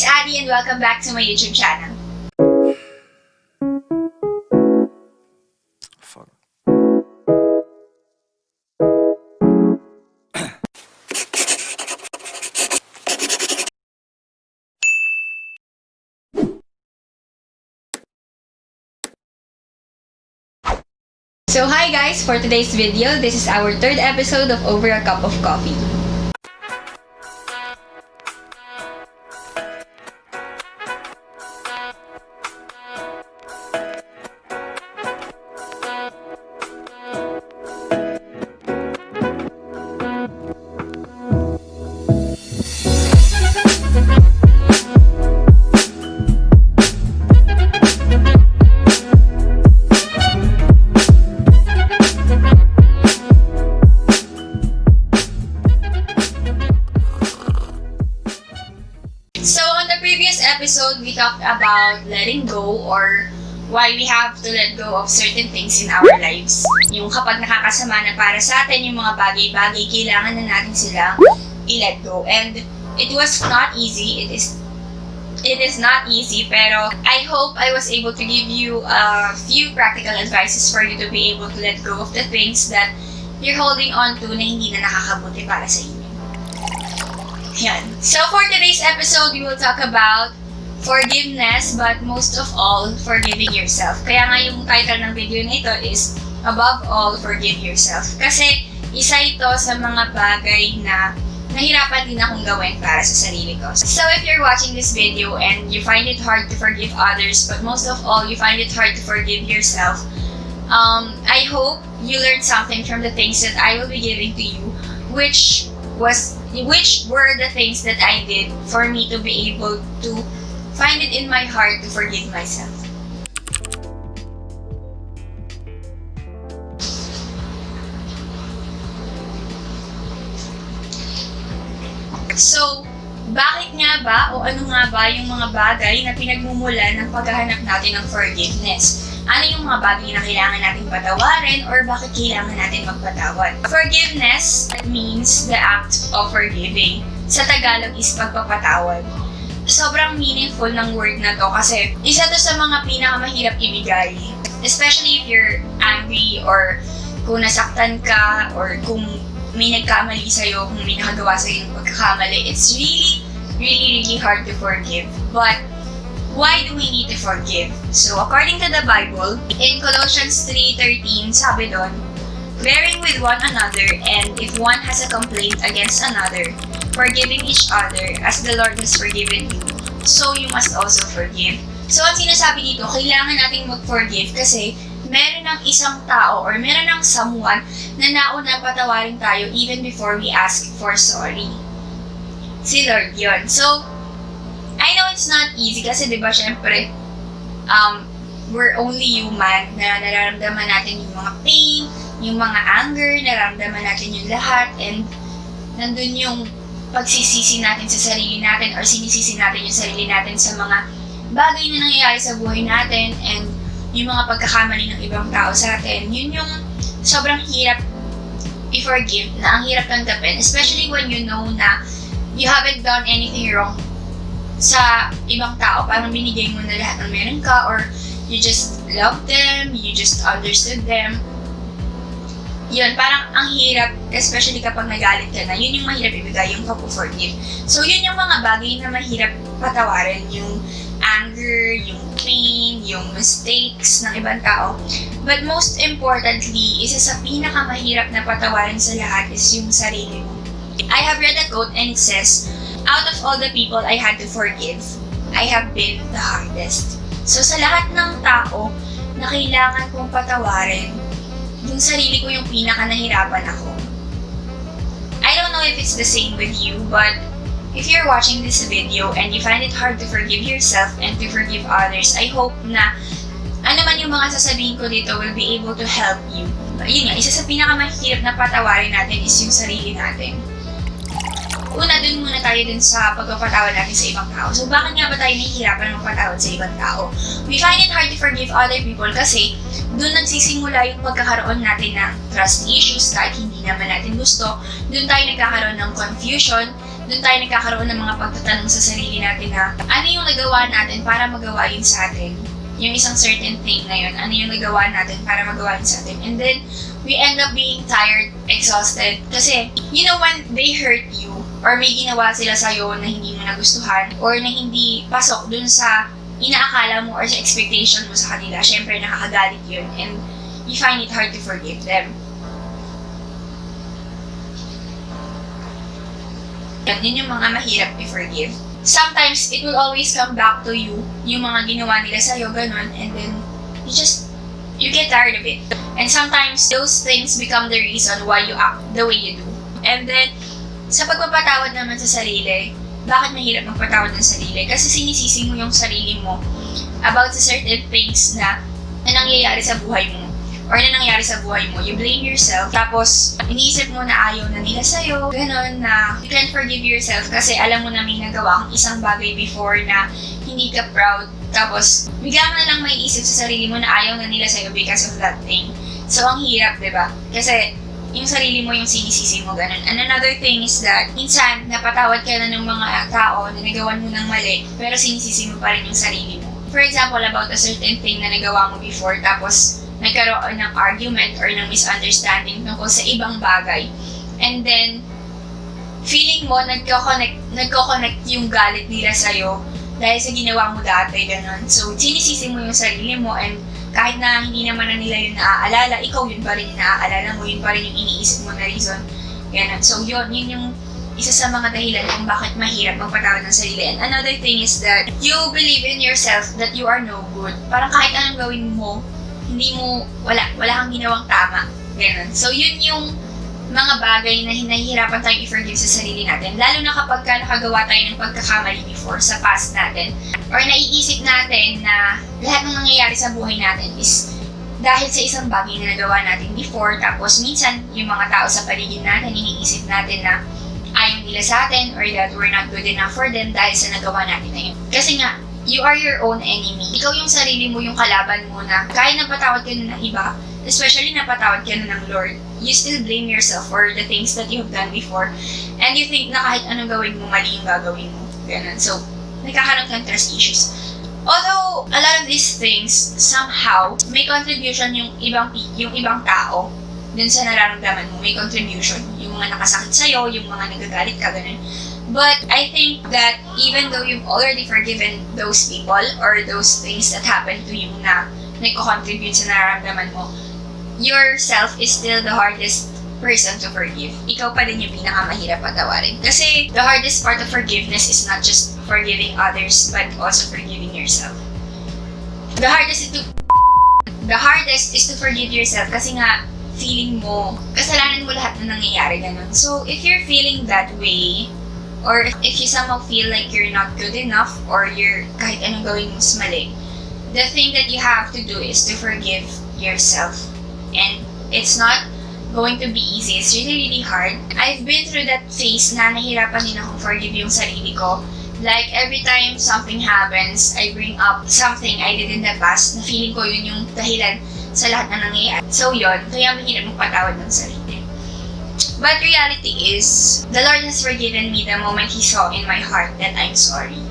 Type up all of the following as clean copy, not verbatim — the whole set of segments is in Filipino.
Adee and welcome back to my YouTube channel. Fuck. So hi guys, for today's video, this is our third episode of Over a Cup of Coffee. So on the previous episode, we talked about letting go or why we have to let go of certain things in our lives. Yung kapag nakakasama na para sa atin, yung mga bagay-bagay, kailangan na natin silang i-let go. And it was not easy. It is not easy, pero I hope I was able to give you a few practical advices for you to be able to let go of the things that you're holding on to na hindi na nakakabuti para sa inyo. Yan. So for today's episode, we will talk about forgiveness, but most of all, forgiving yourself. Kaya nga yung title ng video na ito is Above All, Forgive Yourself. Kasi isa ito sa mga bagay na nahirapan din akong gawin para sa sarili ko. So if you're watching this video and you find it hard to forgive others, but most of all, you find it hard to forgive yourself, I hope you learned something from the things that I will be giving to you, which were the things that I did for me to be able to find it in my heart to forgive myself. So, bakit nga ba o ano nga ba yung mga bagay na pinagmumulan ng paghahanap natin ng forgiveness? Ano yung mga bagay na kailangan natin patawarin or bakit kailangan natin magpatawad? Forgiveness means the act of forgiving. Sa Tagalog is pagpapatawad. Sobrang meaningful ng word na to kasi isa to sa mga pinakamahirap ibigay. Especially if you're angry or kung nasaktan ka or kung may nagkamali sa'yo, kung may nakagawa sa'yo ng pagkakamali. It's really hard to forgive. But why do we need to forgive? So, according to the Bible, in Colossians 3:13, sabi doon, bearing with one another, and if one has a complaint against another, forgiving each other as the Lord has forgiven you, so you must also forgive. So, ang sinasabi dito, kailangan nating mag-forgive kasi meron ng isang tao or meron ng someone na nauna patawarin tayo even before we ask for sorry. Si Lord yun. So, I know it's not easy kasi diba syempre, we're only human na nararamdaman natin yung mga pain, yung mga anger, nararamdaman natin yung lahat, and nandun yung pagsisisi natin sa sarili natin or sinisisi natin yung sarili natin sa mga bagay na nangyayari sa buhay natin and yung mga pagkakamali ng ibang tao sa atin. Yun yung sobrang hirap i-forgive, na ang hirap tanggapin, especially when you know na you haven't done anything wrong sa ibang tao, parang binigay mo na lahat ng meron ka or you just love them, you just understood them. Yun, parang ang hirap, especially kapag nagalit ka na, yun yung mahirap ibigay, yung pag-forgive. So yun yung mga bagay na mahirap patawarin, yung anger, yung pain, yung mistakes ng ibang tao. But most importantly, isa sa pinakamahirap na patawarin sa lahat is yung sarili mo. I have read a quote and it says, out of all the people I had to forgive, I have been the hardest. So sa lahat ng tao na kailangan kong patawarin, yung sarili ko yung pinaka-nahirapan ako. I don't know if it's the same with you, but if you're watching this video and you find it hard to forgive yourself and to forgive others, I hope na ano man yung mga sasabihin ko dito will be able to help you. Yun nga, isa sa pinakamahirap na patawarin natin is yung sarili natin. Una, dun muna tayo dun sa pagpapatawad natin sa ibang tao. So, bakit nga ba tayo nahihirapan magpatawad sa ibang tao? We find it hard to forgive other people kasi dun nagsisimula yung pagkakaroon natin ng trust issues kahit hindi naman natin gusto. Dun tayo nagkakaroon ng confusion doon tayo nagkakaroon ng mga pagtatanong sa sarili natin na ano yung nagawa natin para magawa yun sa atin. Yung isang certain thing na yun, ano yung nagawa natin para magawa yun sa atin. And then, we end up being tired, exhausted. Kasi, you know, when they hurt you, or may ginawa sila sa'yo na hindi mo nagustuhan, or na hindi pasok dun sa inaakala mo or sa expectation mo sa kanila, syempre nakakagalit yun. And you find it hard to forgive them. Yun yung mga mahirap i-forgive. Sometimes, it will always come back to you, yung mga ginawa nila sa'yo, ganun, and then, you get tired of it. And sometimes, those things become the reason why you act the way you do. And then, sa pagpapatawad naman sa sarili, bakit mahirap magpatawad ng sarili? Kasi sinisisi mo yung sarili mo about sa certain things na nangyayari sa buhay mo. Or na nangyari sa buhay mo, you blame yourself, tapos iniisip mo na ayaw na nila sa'yo, gano'n na you can't forgive yourself kasi alam mo na may nagawa kang isang bagay before na hindi ka proud, tapos bigla mo na lang may isip sa sarili mo na ayaw na nila sa'yo because of that thing. So, ang hirap, diba? Kasi yung sarili mo yung sinisisi mo, gano'n. And another thing is that, minsan, napatawad ka na ng mga tao na nagawan mo ng mali, pero sinisisi mo pa rin yung sarili mo. For example, about a certain thing na nagawa mo before, tapos nagkaroon ng argument or ng misunderstanding tungkol sa ibang bagay. And then, feeling mo, nagko-connect yung galit nila sa'yo dahil sa ginawa mo dati, gano'n. So, sinisisi mo yung sarili mo and kahit na hindi naman na nila yun naaalala, ikaw yun pa rin yung naaalala mo, yun pa rin yung iniisip mo na reason. Gano'n. So, yun yung isa sa mga dahilan kung bakit mahirap magpatawad ng sarili. And another thing is that you believe in yourself that you are no good. Parang kahit anong gawin mo, wala kang ginawang tama. Ganun. So, yun yung mga bagay na hinahihirapan tayong i-forgive sa sarili natin. Lalo na kapag nakagawa tayo ng pagkakamali before sa past natin. Or naiisip natin na lahat ng nangyayari sa buhay natin is dahil sa isang bagay na nagawa natin before. Tapos, minsan, yung mga tao sa paligid natin, iniisip natin na ayaw nila sa atin or that we're not good enough for them dahil sa nagawa natin na yun. Kasi nga, you are your own enemy. Ikaw yung sarili mo, yung kalaban mo na kahit napatawad ka na ng iba, especially napatawad ka na ng Lord, you still blame yourself for the things that you have done before. And you think na kahit anong gawin mo, mali yung gagawin mo. Ganun. So, nagkakaroon ka ng trust issues. Although, a lot of these things, somehow, may contribution yung ibang tao dun sa nararamdaman mo. May contribution. Yung mga nakasakit sa'yo, yung mga nagagalit ka, ganun. But I think that even though you've already forgiven those people or those things that happened to you na nagko-contribute sa nararamdaman mo, yourself is still the hardest person to forgive. Ikaw pa din yung pinakamahirap patawarin. Kasi the hardest part of forgiveness is not just forgiving others but also forgiving yourself. The hardest is to forgive yourself kasi nga feeling mo, kasalanan mo lahat na nangyayari ganun. So if you're feeling that way, or if you somehow feel like you're not good enough or you're kahit anong gawin mo mali, the thing that you have to do is to forgive yourself. And it's not going to be easy. It's really, really hard. I've been through that phase na nahirapan din akong forgive yung sarili ko. Like, every time something happens, I bring up something I did in the past na feeling ko yun yung dahilan sa lahat na nangyayari. So yun, kaya mahirap magpatawad ng sarili. But reality is, the Lord has forgiven me the moment He saw in my heart that I'm sorry.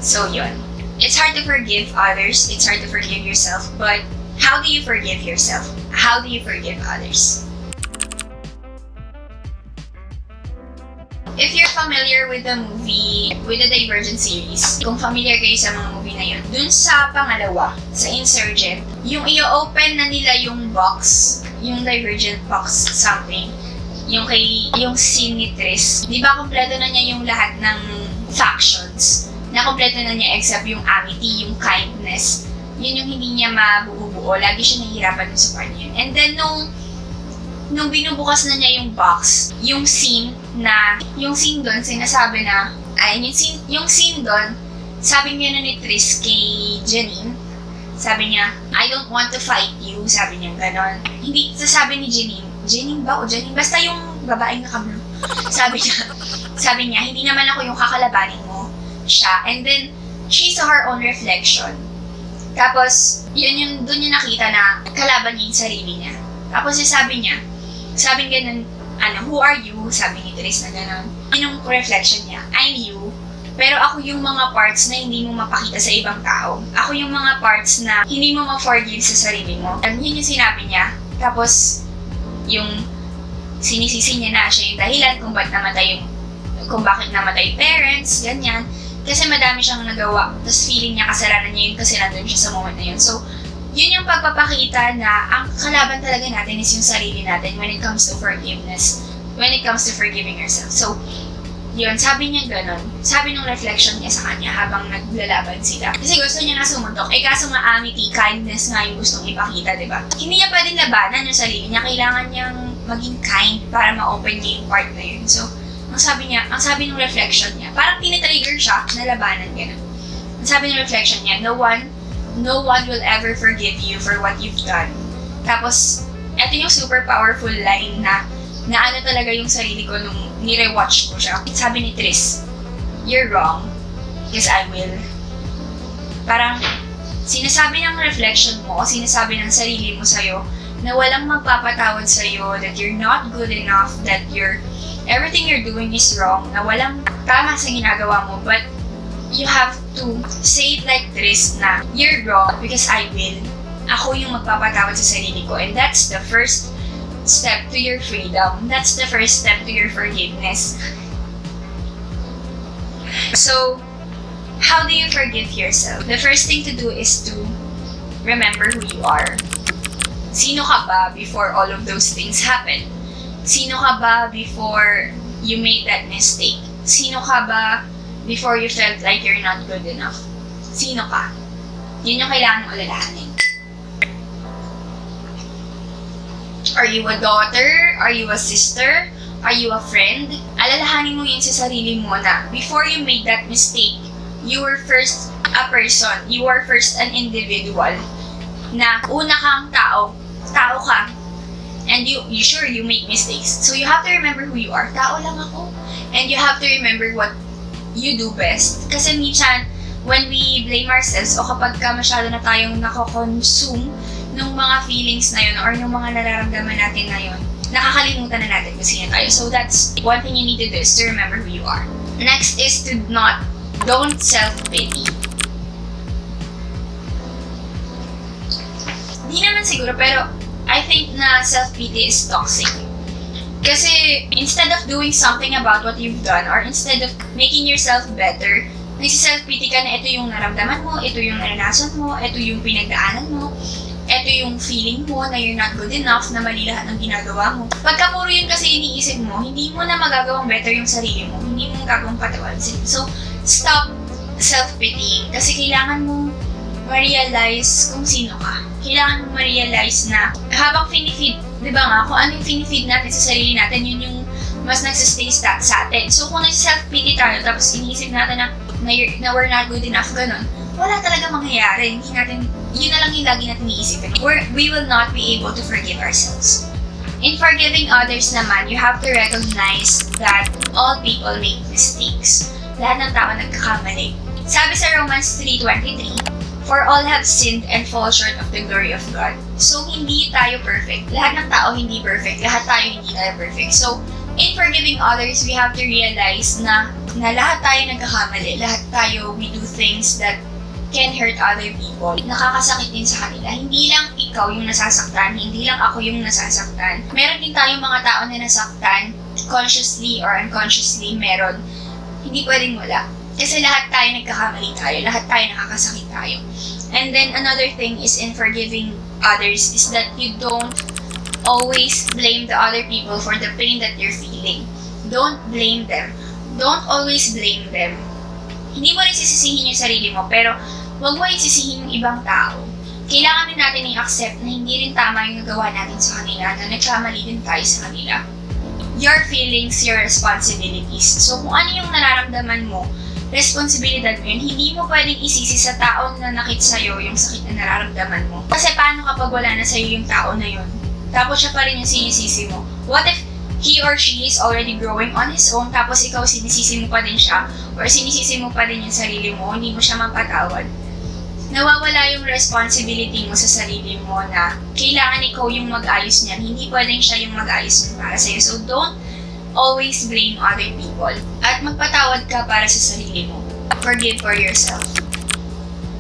So yun. It's hard to forgive others, it's hard to forgive yourself, but how do you forgive yourself? How do you forgive others? If you're familiar with the movie, with the Divergent series, kung familiar kayo sa mga movie na yun, dun sa pangalawa, sa Insurgent, yung i-open na nila yung box, yung Divergent box something, yung scene ni Tris, di ba kompleto na niya yung lahat ng factions, na kompleto na niya except yung amity, yung kindness, yun yung hindi niya mabubuo, lagi siya nahihirapan dun sa part yun. And then nung binubukas na niya yung box, yung scene doon, sinasabi na, yung scene doon, sabi niya na ni Tris kay Janine, sabi niya, I don't want to fight you, sabi niya ganon. Hindi, sasabi ni Janine ba o Janine? Basta yung babaeng naka-blue. Sabi niya, hindi naman ako yung kakalabanin mo siya. And then, she saw her own reflection. Tapos, doon niya nakita na kalaban niya yung sarili niya. Tapos sabi ganun, who are you? Sabi ni Tris na gano'n. Yung reflection niya, I'm you. Pero ako yung mga parts na hindi mo mapakita sa ibang tao. Ako yung mga parts na hindi mo ma-forgive sa sarili mo. And yun yung sinabi niya. Tapos, yung sinisisi niya na siya yung dahilan kung bakit namatay parents, ganyan. Kasi madami siyang nagawa. Tapos feeling niya kasalanan niya yun kasi nandun siya sa moment na yun. So, yun yung pagpapakita na ang kalaban talaga natin is yung sarili natin when it comes to forgiveness. When it comes to forgiving ourselves. So, yun, sabi niya ganun. Sabi ng reflection niya sa kanya habang naglalaban sila. Kasi gusto niya na sumuntok. Kaso nga amity, kindness nga yung gustong ipakita, di ba? Hindi niya pwedeng labanan yung sarili niya. Kailangan niyang maging kind para ma-open niya yung part na yun. So, ang sabi ng reflection niya, parang tinitrigger siya na labanan ganun. Ang sabi ng reflection niya, no one will ever forgive you for what you've done. Tapos, eto yung super powerful line na ano talaga yung sarili ko nung nire-watch ko siya. Sabi ni Tris, you're wrong, yes I will. Parang, sinasabi ng reflection mo, o sinasabi ng sarili mo sa'yo, na walang magpapatawad sa'yo, that you're not good enough, that everything you're doing is wrong, na walang tama sa ginagawa mo, but you have to say it like Tris na, you're wrong because I will. Ako yung magpapatawad sa sarili ko, and that's the first step to your freedom. That's the first step to your forgiveness. So, how do you forgive yourself? The first thing to do is to remember who you are. Sino ka ba before all of those things happen? Sino ka ba before you made that mistake? Sino ka ba before you felt like you're not good enough? Sino ka? Yun yung kailangan mong alalahanin. Are you a daughter? Are you a sister? Are you a friend? Alalahanin mo yun sa sarili mo na before you made that mistake, you were first a person. You were first an individual. Na una kang tao ka. And you make mistakes. So you have to remember who you are. Tao lang ako. And you have to remember what you do best. Kasi minsan, when we blame ourselves o kapag masyado na tayong nako-consume ng mga feelings na yun or ng mga nararamdaman natin na yun, nakakalimutan na natin kung sino tayo. So that's one thing you need to do is to remember who you are. Next is to don't self-pity. Di naman siguro, pero I think na self-pity is toxic. Kasi instead of doing something about what you've done or instead of making yourself better, nagsi-self-pity ka na ito yung naramdaman mo, ito yung naranasan mo, ito yung pinagdaanan mo, ito yung feeling mo na you're not good enough, na mali lahat ng ginagawa mo. Pagka puro yun kasi iniisip mo, hindi mo na magagawang better yung sarili mo, hindi mo magagawang patawasin. So, stop self-pitying kasi kailangan mong ma-realize kung sino ka. Kailangan mong ma-realize na habang finifeed, di ba nga, kung ano yung finifeed natin sa sarili natin, yun yung mas nagsistay sa atin. So, kung nag-self-pity tayo, tapos iniisip natin na we're not good enough, ganun, wala talaga mangyayari. Hindi natin, yun na lang yung lagi natin iisipin. We will not be able to forgive ourselves. In forgiving others naman, you have to recognize that all people make mistakes. Lahat ng tao nagkakamali. Sabi sa Romans 3:23, for all have sinned and fall short of the glory of God. So, hindi tayo perfect. Lahat ng tao hindi perfect. Lahat tayo hindi tayo perfect. So, in forgiving others, we have to realize na lahat tayo nagkakamali. Lahat tayo, we do things that can hurt other people. Nakakasakit din sa kanila. Hindi lang ikaw yung nasasaktan, hindi lang ako yung nasasaktan. Meron din tayong mga tao na nasaktan, consciously or unconsciously meron. Hindi pwedeng wala. Kasi lahat tayo nagkakamali tayo, lahat tayo nakakasakit tayo. And then another thing is in forgiving others is that you don't always blame the other people for the pain that you're feeling. Don't blame them. Don't always blame them. Hindi mo rin sisisihin yung sarili mo, pero huwag mo isisihin yung ibang tao. Kailangan din natin i-accept na hindi rin tama yung nagawa natin sa kanila, na nagkamali din tayo sa kanila. Your feelings, your responsibilities. So kung ano yung nararamdaman mo, responsibilidad mo yun, hindi mo pwedeng isisi sa tao na nakit sa'yo yung sakit na nararamdaman mo. Kasi paano kapag wala na sa'yo yung tao na yun? Tapos siya pa rin yung sinisisi mo. What if he or she is already growing on his own, tapos ikaw sinisisi mo pa din siya, or sinisisi mo pa din yung sarili mo, hindi mo siya mapatawad? nawawala yung responsibility mo sa sarili mo na kailangan ikaw yung mag-ayos niyan. Hindi pwedeng siya yung mag-ayos niyan para sa'yo. So don't always blame other people. At magpatawad ka para sa sarili mo. Forgive for yourself.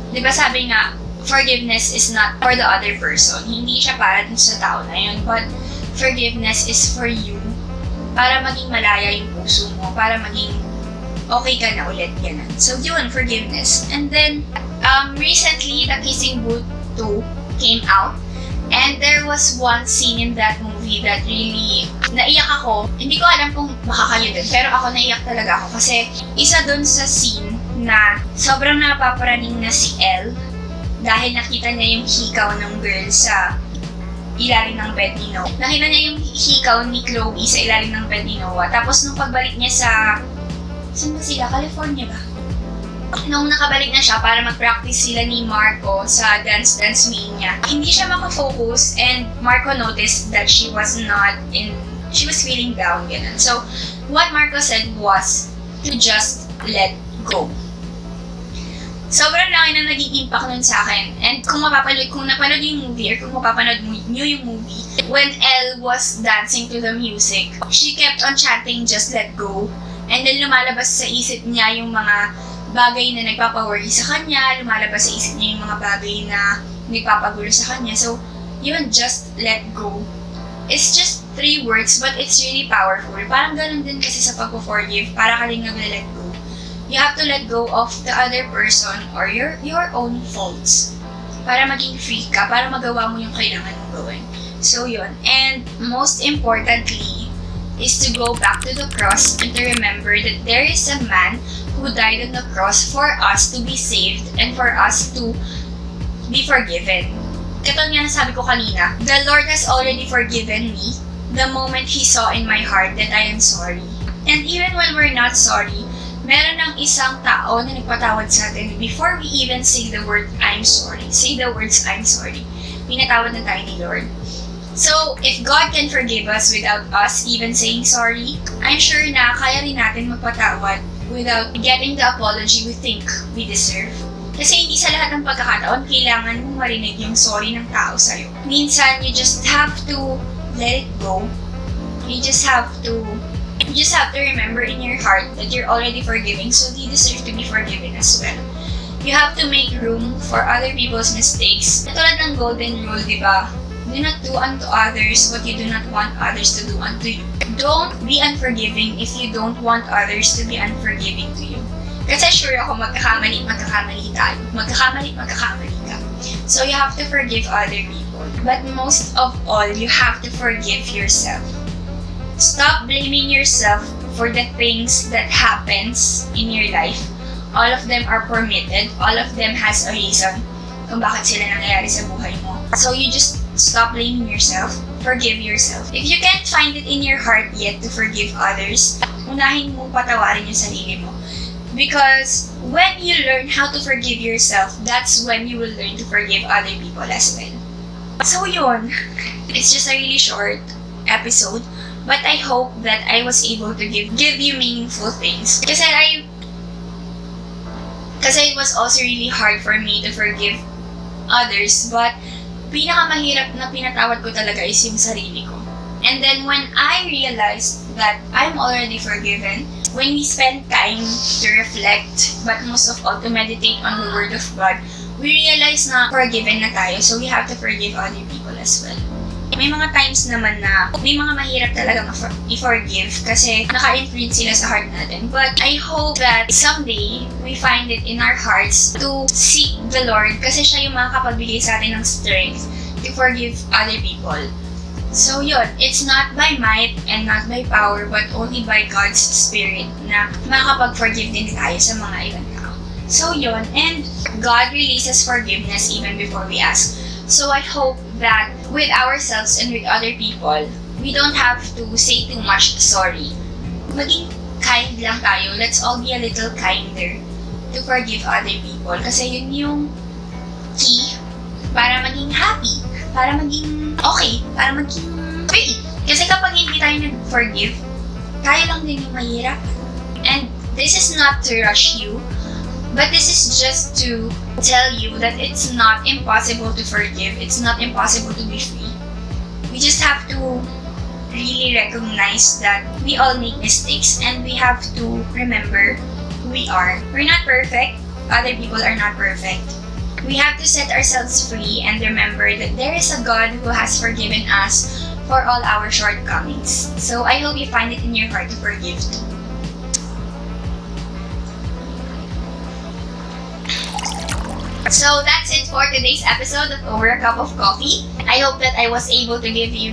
Diba sabi nga, forgiveness is not for the other person. Hindi siya para dun sa tao na yun. But forgiveness is for you. Para maging malaya yung puso mo. Para maging okay ka na ulit. Ganun. So yun, forgiveness. And then, recently, The Kissing Booth 2 came out. And there was one scene in that movie that really naiyak ako. Hindi ko alam kung baka kayo din, pero ako naiyak talaga ako kasi isa dun sa scene na sobrang napaparaning na si Elle dahil nakita niya yung hikaw ng girl sa ilalim ng bed ni Noah. Nakita niya yung hikaw ni Chloe sa ilalim ng bed ni Noah. Tapos nung pagbalik niya sa... Saan ba sila? California ba? Nung nakabalik na siya para mag-practice sila ni Marco sa dance mania, hindi siya makafocus and Marco noticed that she was feeling down, ganun. So, what Marco said was to just let go. Sobrang laki na naging impact nun sa akin. And kung napanood yung movie or kung mapapanood nyo yung movie, when Elle was dancing to the music, she kept on chanting, just let go. And then lumalabas sa isip niya yung mga bagay na nagpapaworry sa kanya, lumalabas sa isip niya yung mga bagay na nagpapagulo sa kanya. So, yun, just let go. It's just 3 words, but it's really powerful. Parang ganun din kasi sa pag-forgive, para ka rin nag-let go. You have to let go of the other person or your own faults para maging free ka, para magawa mo yung kailangan mong gawin. So, yun. And most importantly, is to go back to the cross and to remember that there is a man who died on the cross for us to be saved and for us to be forgiven. Katulad nga nasabi ko kanina, the Lord has already forgiven me the moment He saw in my heart that I am sorry. And even when we're not sorry, meron ng isang tao na nagpatawad sa atin before we even say the word, I'm sorry. Say the words, I'm sorry. Pinatawad na tayo ni Lord. So, if God can forgive us without us even saying sorry, I'm sure na kaya rin natin magpatawad without getting the apology we think we deserve. Kasi hindi sa lahat ng pagkakataon kailangan mong marinig yung sorry ng tao sa'yo. Minsan, you just have to let it go. You just have to remember in your heart that you're already forgiving, so you deserve to be forgiven as well. You have to make room for other people's mistakes. Katulad ng golden rule, di ba? Do not do unto others what you do not want others to do unto you. Don't be unforgiving if you don't want others to be unforgiving to you. Kasi sure ako magkakamali tayo. Magkakamali ka. So you have to forgive other people. But most of all, you have to forgive yourself. Stop blaming yourself for the things that happens in your life. All of them are permitted. All of them has a reason kung bakit sila nangyayari sa buhay mo. So you just stop blaming yourself. Forgive yourself. If you can't find it in your heart yet to forgive others, unahin mo patawarin yung sarili mo. Because when you learn how to forgive yourself, that's when you will learn to forgive other people as well. So yun, it's just a really short episode, but I hope that I was able to give you meaningful things. Kasi it was also really hard for me to forgive others, but pinakamahirap na pinatawad ko talaga is yung sarili ko. And then when I realized that I'm already forgiven, when we spend time to reflect, but most of all to meditate on the Word of God, we realize na forgiven na tayo, so we have to forgive other people as well. May mga times naman na may mga mahirap talaga i-forgive kasi naka-imprint sila sa heart natin. But I hope that someday we find it in our hearts to seek the Lord kasi siya yung makakapagbigay sa atin ng strength to forgive other people. So yun, it's not by might and not by power but only by God's Spirit na makakapag-forgive din tayo sa mga ibang tao. So yun, and God releases forgiveness even before we ask. So I hope that with ourselves and with other people, we don't have to say too much sorry. Maging kind lang tayo. Let's all be a little kinder to forgive other people. Kasi yun yung key para maging happy, para maging okay, para maging free. Kasi kapag hindi tayo nag-forgive, tayo lang din yung mahirap. And this is not to rush you, But this is just to tell you that it's not impossible to forgive. It's not impossible to be free. We just have to really recognize that we all make mistakes and we have to remember who we are. We're not perfect. Other people are not perfect. We have to set ourselves free and remember that there is a God who has forgiven us for all our shortcomings. So I hope you find it in your heart to forgive too. So that's it for today's episode of Over a Cup of Coffee. I hope that I was able to give you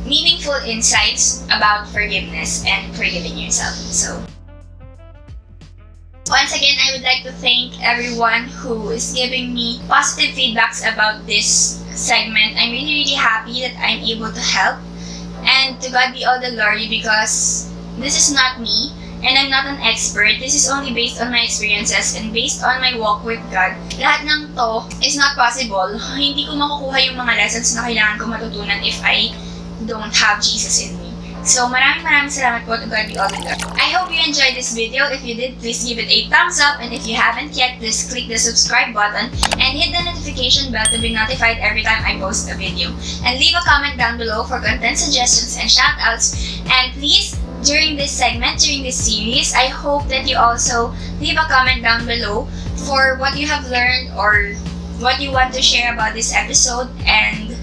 meaningful insights about forgiveness and forgiving yourself. So once again, I would like to thank everyone who is giving me positive feedbacks about this segment. I'm really happy that I'm able to help. And to God be all the glory because this is not me. And I'm not an expert. This is only based on my experiences and based on my walk with God. Lahat ng to is not possible. Hindi ko makukuha yung mga lessons na kailangan ko matutunan if I don't have Jesus in me. So maraming salamat po, to God be all the glory. I hope you enjoyed this video. If you did, please give it a thumbs up. And if you haven't yet, please click the subscribe button and hit the notification bell to be notified every time I post a video. And leave a comment down below for content suggestions and shoutouts. And please, during this segment, during this series, I hope that you also leave a comment down below for what you have learned or what you want to share about this episode and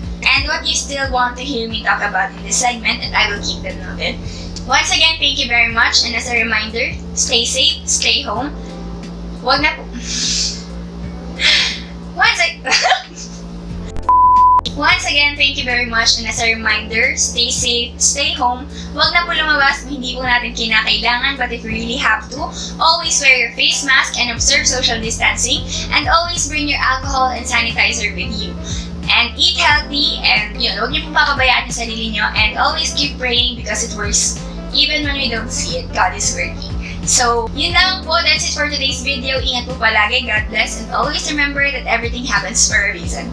what you still want to hear me talk about in this segment, and I will keep them noted. Once again, thank you very much, and as a reminder, stay safe, stay home. Wag na po. Once again, thank you very much, and as a reminder, stay safe, stay home. Huwag na po lumabas kung hindi po natin kinakailangan, but if you really have to, always wear your face mask and observe social distancing, and always bring your alcohol and sanitizer with you. And eat healthy, and huwag niyo pong papabayaan yung sarili niyo, and always keep praying because it works. Even when we don't see it, God is working. So, yun lang po. That's it for today's video. Ingat po palagi. God bless, and always remember that everything happens for a reason.